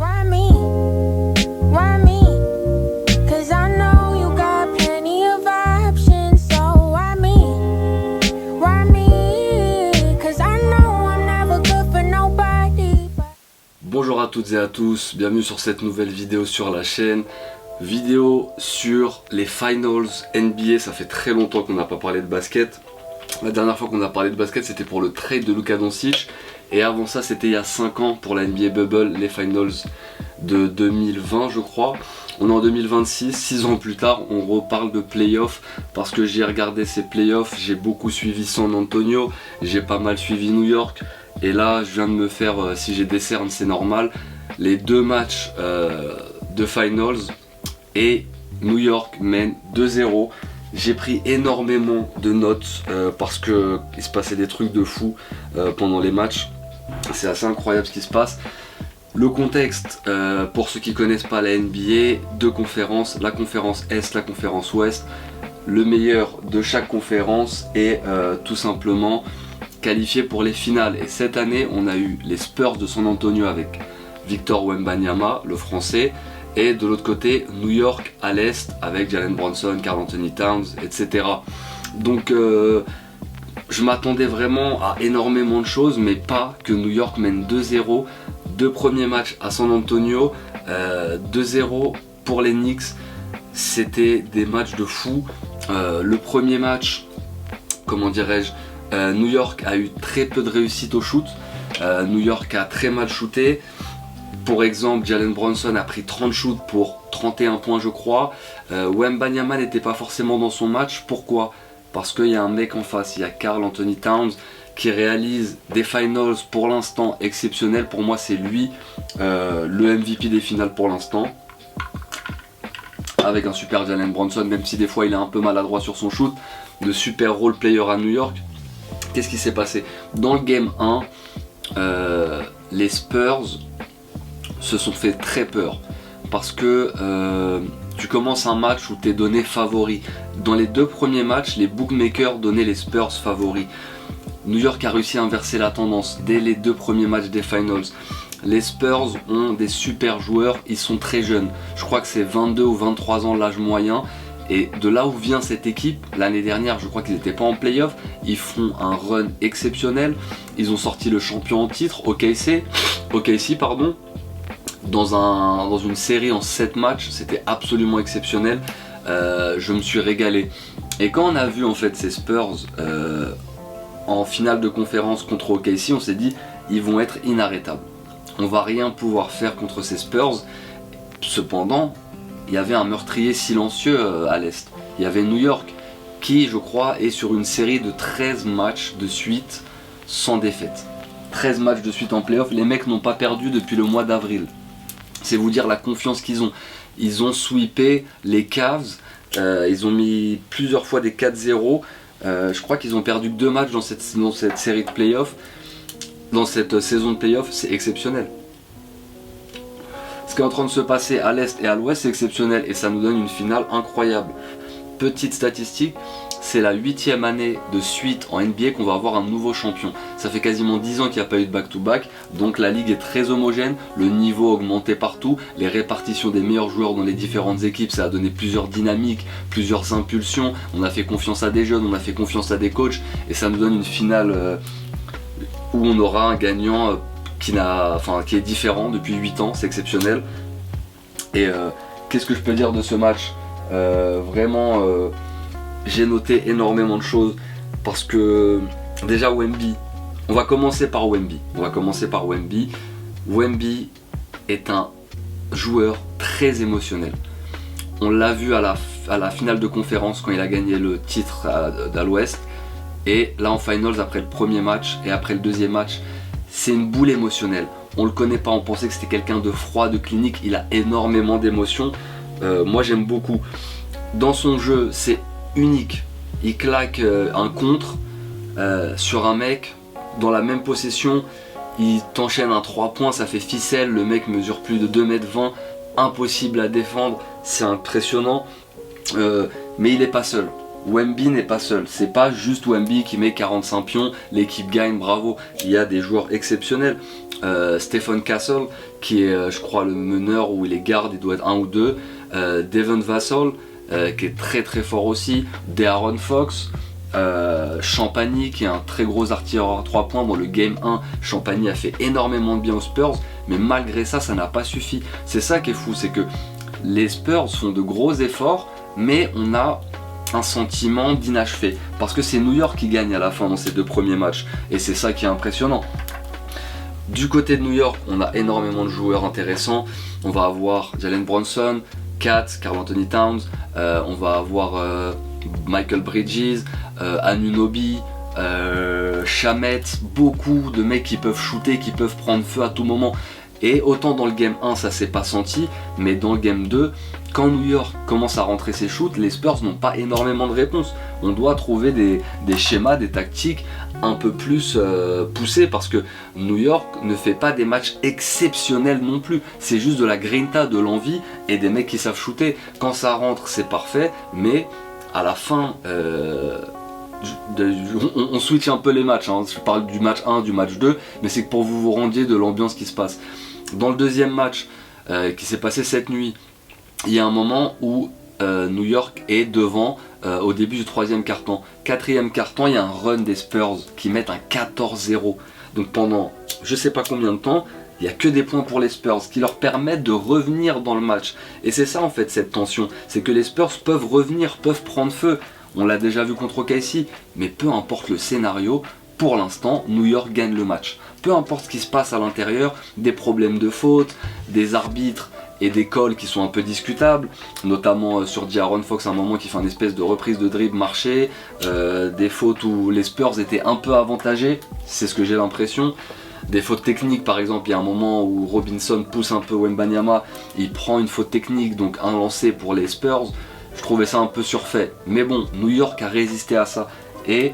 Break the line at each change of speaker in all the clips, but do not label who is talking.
Why me? Why me? 'Cause I know you got plenty of options. So why me? Why me? 'Cause I know I'm never good for nobody.
Bonjour à toutes et à tous, bienvenue sur cette nouvelle vidéo sur la chaîne. Vidéo sur les finals NBA, ça fait très longtemps qu'on n'a pas parlé de basket. La dernière fois qu'on a parlé de basket c'était pour le trade de Luka Doncic. Et avant ça c'était il y a 5 ans pour la NBA Bubble, les finals de 2020 je crois. On est en 2026, 6 ans plus tard, on reparle de playoffs parce que j'ai regardé ces playoffs, j'ai beaucoup suivi San Antonio, j'ai pas mal suivi New York. Et là je viens de me faire, si j'ai des cernes c'est normal, les deux matchs de finals et New York mène 2-0. J'ai pris énormément de notes parce qu'il se passait des trucs de fou pendant les matchs. C'est assez incroyable ce qui se passe. Le contexte, pour ceux qui connaissent pas la NBA, deux conférences, la conférence Est, la conférence Ouest. Le meilleur de chaque conférence est tout simplement qualifié pour les finales. Et cette année, on a eu les Spurs de San Antonio avec Victor Wembanyama, le français. Et de l'autre côté, New York à l'Est avec Jalen Brunson, Karl Anthony Towns, etc. Donc je m'attendais vraiment à énormément de choses, mais pas que New York mène 2-0. Deux premiers matchs à San Antonio, 2-0 pour les Knicks. C'était des matchs de fou. Le premier match, comment dirais-je, New York a eu très peu de réussite au shoot. New York a très mal shooté. Pour exemple, Jalen Brunson a pris 30 shoots pour 31 points je crois. Wembanyama n'était pas forcément dans son match. Pourquoi ? Parce qu'il y a un mec en face, il y a Karl Anthony Towns qui réalise des finals pour l'instant exceptionnels. Pour moi c'est lui le MVP des finales pour l'instant. Avec un super Jalen Brunson, même si des fois il est un peu maladroit sur son shoot. De super role player à New York. Qu'est-ce qui s'est passé ? Dans le game 1, les Spurs se sont fait très peur parce que tu commences un match où tu es donné favori. Dans les deux premiers matchs, les bookmakers donnaient les Spurs favoris. New York a réussi à inverser la tendance dès les deux premiers matchs des finals. Les Spurs ont des super joueurs, ils sont très jeunes. Je crois que c'est 22 ou 23 ans l'âge moyen. Et de là où vient cette équipe, l'année dernière je crois qu'ils n'étaient pas en playoff, ils font un run exceptionnel. Ils ont sorti le champion en titre, OKC, dans une série en 7 matchs, c'était absolument exceptionnel. Je me suis régalé. Et quand on a vu en fait ces Spurs en finale de conférence contre OKC, on s'est dit ils vont être inarrêtables. On va rien pouvoir faire contre ces Spurs. Cependant, il y avait un meurtrier silencieux à l'Est. Il y avait New York qui, je crois, est sur une série de 13 matchs de suite sans défaite. 13 matchs de suite en playoff, les mecs n'ont pas perdu depuis le mois d'avril. C'est vous dire la confiance qu'ils ont. Ils ont sweepé les Cavs, ils ont mis plusieurs fois des 4-0. Je crois qu'ils ont perdu que 2 matchs dans cette série de playoffs. Dans cette saison de playoffs, c'est exceptionnel. Ce qui est en train de se passer à l'Est et à l'Ouest, c'est exceptionnel et ça nous donne une finale incroyable. Petite statistique, c'est la 8e année de suite en NBA qu'on va avoir un nouveau champion. Ça fait quasiment 10 ans qu'il n'y a pas eu de back-to-back, donc la ligue est très homogène, le niveau a augmenté partout, les répartitions des meilleurs joueurs dans les différentes équipes, ça a donné plusieurs dynamiques, plusieurs impulsions, on a fait confiance à des jeunes, on a fait confiance à des coachs, et ça nous donne une finale où on aura un gagnant qui est différent depuis 8 ans, c'est exceptionnel. Et qu'est-ce que je peux dire de ce match ? Vraiment, j'ai noté énormément de choses parce que déjà Wemby, on va commencer par Wemby. Wemby est un joueur très émotionnel. On l'a vu à la finale de conférence quand il a gagné le titre à l'Ouest. Et là en finals, après le premier match et après le deuxième match, c'est une boule émotionnelle. On le connaît pas, on pensait que c'était quelqu'un de froid, de clinique. Il a énormément d'émotions. Moi j'aime beaucoup. Dans son jeu, c'est unique. Il claque un contre sur un mec dans la même possession. Il t'enchaîne un 3 points, ça fait ficelle. Le mec mesure plus de 2,20 m, impossible à défendre. C'est impressionnant. Mais il n'est pas seul. Wemby n'est pas seul, c'est pas juste Wemby qui met 45 pions, l'équipe gagne, bravo. Il y a des joueurs exceptionnels. Stephen Castle qui est je crois le meneur ou il est garde, il doit être 1 ou 2, Devin Vassell qui est très très fort aussi, De'Aaron Fox, Champagny qui est un très gros artilleur à 3 points. Bon, le game 1, Champagny a fait énormément de bien aux Spurs, mais malgré ça, ça n'a pas suffi. C'est ça qui est fou, c'est que les Spurs font de gros efforts, mais on a un sentiment d'inachevé, parce que c'est New York qui gagne à la fin dans ces 2 premiers matchs, et c'est ça qui est impressionnant. Du côté de New York, on a énormément de joueurs intéressants. On va avoir Jalen Brunson, Kat, Karl Anthony Towns, on va avoir Michael Bridges, Anunoby, Shamet, beaucoup de mecs qui peuvent shooter, qui peuvent prendre feu à tout moment. Et autant dans le game 1 ça s'est pas senti, mais dans le game 2, quand New York commence à rentrer ses shoots, les Spurs n'ont pas énormément de réponses. On doit trouver des schémas, des tactiques un peu plus poussés, parce que New York ne fait pas des matchs exceptionnels non plus. C'est juste de la grinta, de l'envie et des mecs qui savent shooter. Quand ça rentre, c'est parfait, mais à la fin... on switch un peu les matchs, hein. Je parle du match 1, du match 2, mais c'est pour que vous vous rendiez de l'ambiance qui se passe. Dans le deuxième match qui s'est passé cette nuit, il y a un moment où New York est devant au début du 3e quart-temps. 4e quart-temps, il y a un run des Spurs qui mettent un 14-0. Donc pendant je sais pas combien de temps, il n'y a que des points pour les Spurs qui leur permettent de revenir dans le match. Et c'est ça en fait cette tension, c'est que les Spurs peuvent revenir, peuvent prendre feu. On l'a déjà vu contre OKC, mais peu importe le scénario, pour l'instant, New York gagne le match. Peu importe ce qui se passe à l'intérieur, des problèmes de faute, des arbitres et des calls qui sont un peu discutables, notamment sur De'Aaron Fox à un moment qui fait une espèce de reprise de dribble marché, des fautes où les Spurs étaient un peu avantagés, c'est ce que j'ai l'impression. Des fautes techniques, par exemple, il y a un moment où Robinson pousse un peu Wembanyama, il prend une faute technique, donc un lancer pour les Spurs. Je trouvais ça un peu surfait, mais bon, New York a résisté à ça. Et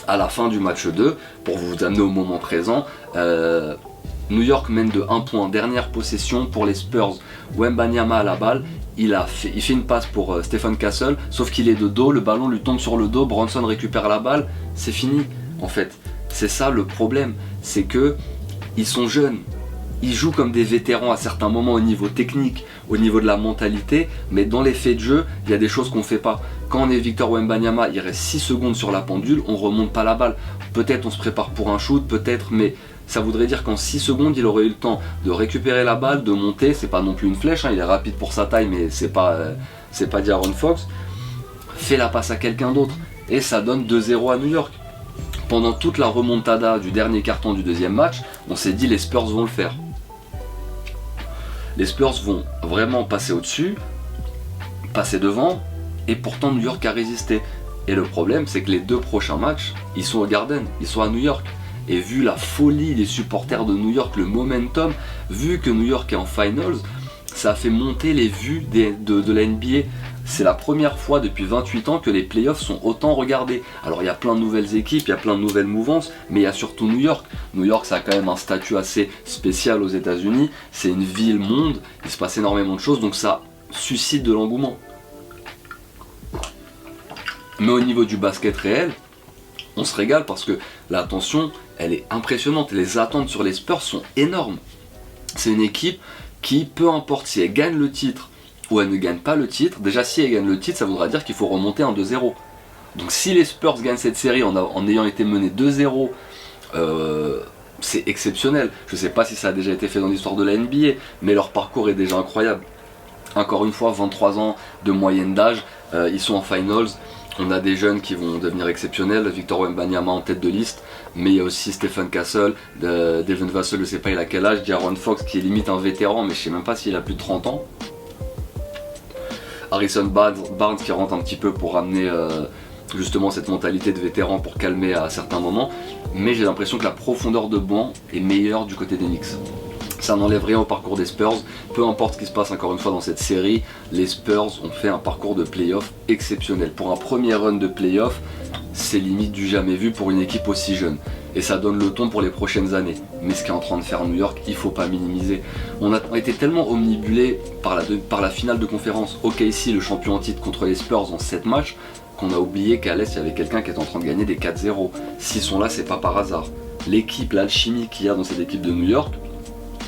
à la fin du match 2, pour vous amener au moment présent, New York mène de 1 point, dernière possession pour les Spurs. Wembanyama à la balle, il fait une passe pour Stephen Castle, sauf qu'il est de dos, le ballon lui tombe sur le dos, Brunson récupère la balle, c'est fini en fait. C'est ça le problème, c'est que ils sont jeunes. Ils jouent comme des vétérans à certains moments au niveau technique, au niveau de la mentalité, mais dans les faits de jeu, il y a des choses qu'on ne fait pas. Quand on est Victor Wembanyama, il reste 6 secondes sur la pendule, on ne remonte pas la balle. Peut-être on se prépare pour un shoot, peut-être, mais ça voudrait dire qu'en 6 secondes, il aurait eu le temps de récupérer la balle, de monter. C'est pas non plus une flèche, hein, il est rapide pour sa taille, mais c'est pas De'Aaron Fox. Fait la passe à quelqu'un d'autre, et ça donne 2-0 à New York. Pendant toute la remontada du dernier quart-temps du deuxième match, on s'est dit les Spurs vont le faire. Les Spurs vont vraiment passer au-dessus, passer devant, et pourtant New York a résisté. Et le problème, c'est que les 2 prochains matchs, ils sont au Garden, ils sont à New York. Et vu la folie des supporters de New York, le momentum, vu que New York est en finals, ça a fait monter les vues de la NBA. C'est la première fois depuis 28 ans que les playoffs sont autant regardés. Alors il y a plein de nouvelles équipes, il y a plein de nouvelles mouvances, mais il y a surtout New York. New York, ça a quand même un statut assez spécial aux États-Unis. C'est une ville-monde, il se passe énormément de choses, donc ça suscite de l'engouement. Mais au niveau du basket réel, on se régale parce que la tension, elle est impressionnante. Les attentes sur les Spurs sont énormes. C'est une équipe qui, peu importe si elle gagne le titre ou elle ne gagne pas le titre, déjà si elle gagne le titre, ça voudra dire qu'il faut remonter un 2-0. Donc si les Spurs gagnent cette série en ayant été menés 2-0, c'est exceptionnel. Je ne sais pas si ça a déjà été fait dans l'histoire de la NBA, mais leur parcours est déjà incroyable. Encore une fois, 23 ans de moyenne d'âge, ils sont en finals. On a des jeunes qui vont devenir exceptionnels, Victor Wembanyama en tête de liste, mais il y a aussi Stephen Castle, Devin Vassell, je ne sais pas il a quel âge, De'Aaron Fox qui est limite un vétéran, mais je ne sais même pas s'il a plus de 30 ans. Harrison Barnes qui rentre un petit peu pour ramener justement cette mentalité de vétéran pour calmer à certains moments, mais j'ai l'impression que la profondeur de banc est meilleure du côté des Knicks. Ça n'enlève rien au parcours des Spurs, peu importe ce qui se passe encore une fois dans cette série, les Spurs ont fait un parcours de play-off exceptionnel. Pour un premier run de play-off, c'est limite du jamais vu pour une équipe aussi jeune. Et ça donne le ton pour les prochaines années. Mais ce qu'est en train de faire New York, il ne faut pas minimiser. On a été tellement omnibulé par la finale de conférence OKC, le champion en titre contre les Spurs en 7 matchs, qu'on a oublié qu'à l'Est, il y avait quelqu'un qui est en train de gagner des 4-0. S'ils sont là, c'est pas par hasard. l'équipe, l'alchimie qu'il y a dans cette équipe de New York,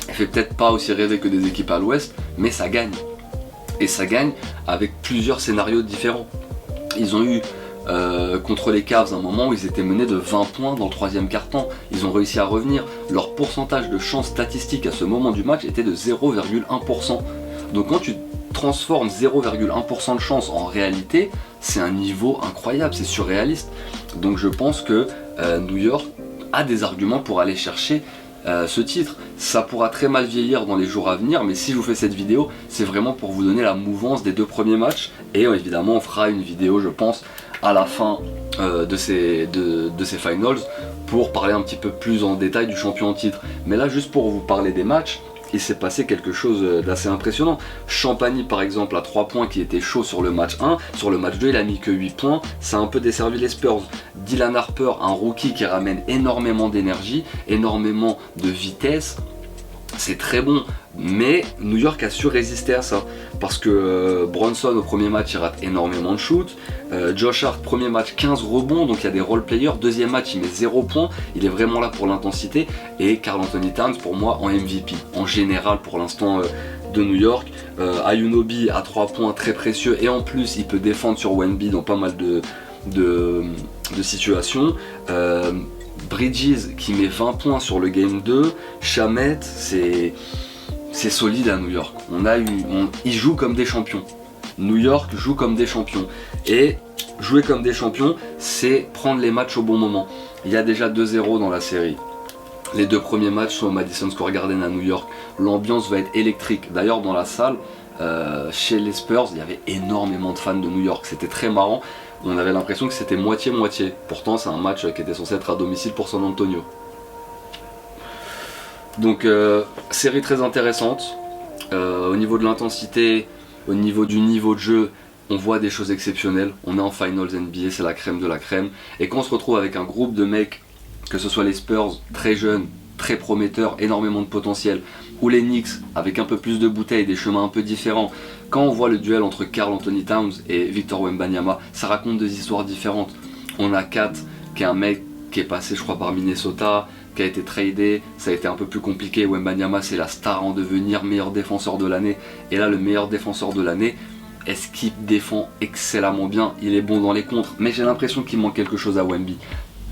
elle fait peut-être pas aussi rêver que des équipes à l'ouest, mais ça gagne. Et ça gagne avec plusieurs scénarios différents. Ils ont eu contre les Cavs un moment où ils étaient menés de 20 points dans le troisième quart-temps. Ils ont réussi à revenir. Leur pourcentage de chance statistique à ce moment du match était de 0,1%. Donc quand tu transformes 0,1% de chance en réalité, c'est un niveau incroyable, c'est surréaliste. Donc je pense que New York a des arguments pour aller chercher ce titre. Ça pourra très mal vieillir dans les jours à venir, mais si je vous fais cette vidéo, c'est vraiment pour vous donner la mouvance des deux premiers matchs. Et évidemment on fera une vidéo, je pense, à la fin de ces finals pour parler un petit peu plus en détail du champion en titre. Mais là, juste pour vous parler des matchs, il s'est passé quelque chose d'assez impressionnant. Champagny par exemple à 3 points qui était chaud sur le match 1, sur le match 2 il a mis que 8 points, ça a un peu desservi les Spurs. Dylan Harper, un rookie qui ramène énormément d'énergie, énormément de vitesse, c'est très bon, mais New York a su résister à ça, parce que Bronson au premier match il rate énormément de shoots, Josh Hart premier match 15 rebonds, donc il y a des role players, deuxième match il met 0 points, il est vraiment là pour l'intensité, et Karl Anthony Towns pour moi en MVP, en général pour l'instant de New York. Anunoby à 3 points très précieux, et en plus il peut défendre sur Wemby dans pas mal de situations. Bridges qui met 20 points sur le game 2, Shamet, c'est solide à New York. Ils jouent comme des champions. New York joue comme des champions. Et jouer comme des champions, c'est prendre les matchs au bon moment. Il y a déjà 2-0 dans la série. Les deux premiers matchs sont au Madison Square Garden à New York. L'ambiance va être électrique. D'ailleurs, dans la salle, chez les Spurs, il y avait énormément de fans de New York. C'était très marrant. On avait l'impression que c'était moitié-moitié. Pourtant, c'est un match qui était censé être à domicile pour San Antonio. Donc, série très intéressante. Au niveau de l'intensité, au niveau du niveau de jeu, on voit des choses exceptionnelles. On est en Finals NBA, c'est la crème de la crème. Et quand on se retrouve avec un groupe de mecs, que ce soit les Spurs, très jeunes, très prometteurs, énormément de potentiel, ou les Knicks, avec un peu plus de bouteilles, des chemins un peu différents. Quand on voit le duel entre Karl Anthony Towns et Victor Wembanyama, ça raconte deux histoires différentes. On a Kat, qui est un mec qui est passé, je crois, par Minnesota, qui a été tradé, ça a été un peu plus compliqué. Wembanyama, c'est la star en devenir, meilleur défenseur de l'année. Et là, le meilleur défenseur de l'année, est-ce qu'il défend excellemment bien? Il est bon dans les contres, mais j'ai l'impression qu'il manque quelque chose à Wemby.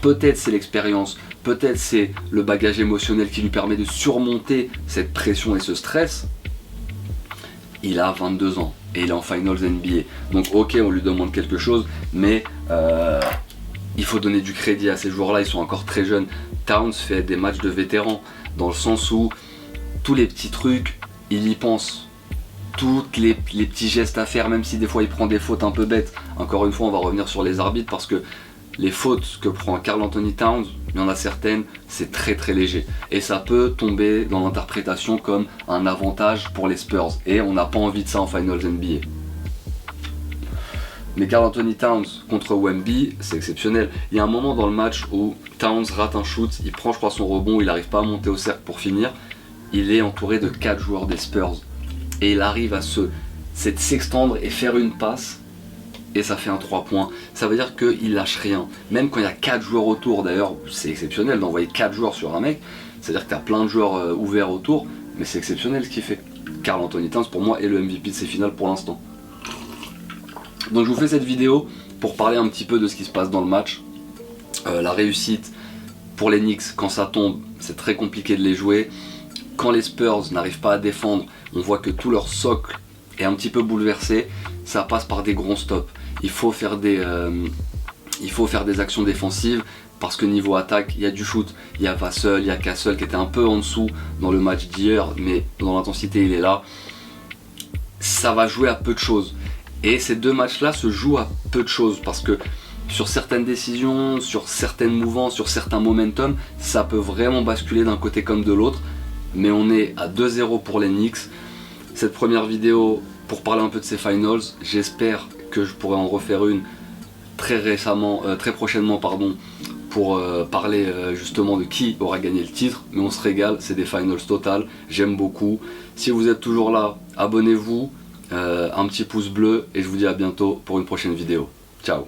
Peut-être c'est l'expérience, peut-être c'est le bagage émotionnel qui lui permet de surmonter cette pression et ce stress. Il a 22 ans et il est en Finals NBA. Donc ok, on lui demande quelque chose, mais il faut donner du crédit à ces joueurs-là, ils sont encore très jeunes. Towns fait des matchs de vétérans, dans le sens où tous les petits trucs, il y pense. Tous les petits gestes à faire, même si des fois il prend des fautes un peu bêtes. Encore une fois, on va revenir sur les arbitres, parce que les fautes que prend Karl Anthony Towns, il y en a certaines, c'est très très léger. Et ça peut tomber dans l'interprétation comme un avantage pour les Spurs. Et on n'a pas envie de ça en Finals NBA. Mais Karl Anthony Towns contre Wemby, c'est exceptionnel. Il y a un moment dans le match où Towns rate un shoot, il prend je crois son rebond, il n'arrive pas à monter au cercle pour finir. Il est entouré de 4 joueurs des Spurs. Et il arrive à s'extendre et faire une passe. Et ça fait un 3 points. Ça veut dire qu'il lâche rien. Même quand il y a 4 joueurs autour, d'ailleurs, c'est exceptionnel d'envoyer 4 joueurs sur un mec. C'est-à-dire que tu as plein de joueurs ouverts autour, mais c'est exceptionnel ce qu'il fait. Karl Anthony Towns, pour moi, est le MVP de ces finales pour l'instant. Donc je vous fais cette vidéo pour parler un petit peu de ce qui se passe dans le match. La réussite pour les Knicks, quand ça tombe, c'est très compliqué de les jouer. Quand les Spurs n'arrivent pas à défendre, on voit que tout leur socle est un petit peu bouleversé. Ça passe par des gros stops. Il faut faire des actions défensives, parce que niveau attaque, il y a du shoot. Il y a Vassell, il y a Castle qui était un peu en dessous dans le match d'hier, mais dans l'intensité il est là. Ça va jouer à peu de choses. Et ces deux matchs-là se jouent à peu de choses, parce que sur certaines décisions, sur certaines mouvances, sur certains momentum, ça peut vraiment basculer d'un côté comme de l'autre. Mais on est à 2-0 pour les Knicks. Cette première vidéo pour parler un peu de ces finals, j'espère que je pourrai en refaire une très prochainement pour parler justement de qui aura gagné le titre. Mais on se régale, c'est des finals totales, j'aime beaucoup. Si vous êtes toujours là, abonnez-vous, un petit pouce bleu, et je vous dis à bientôt pour une prochaine vidéo. Ciao.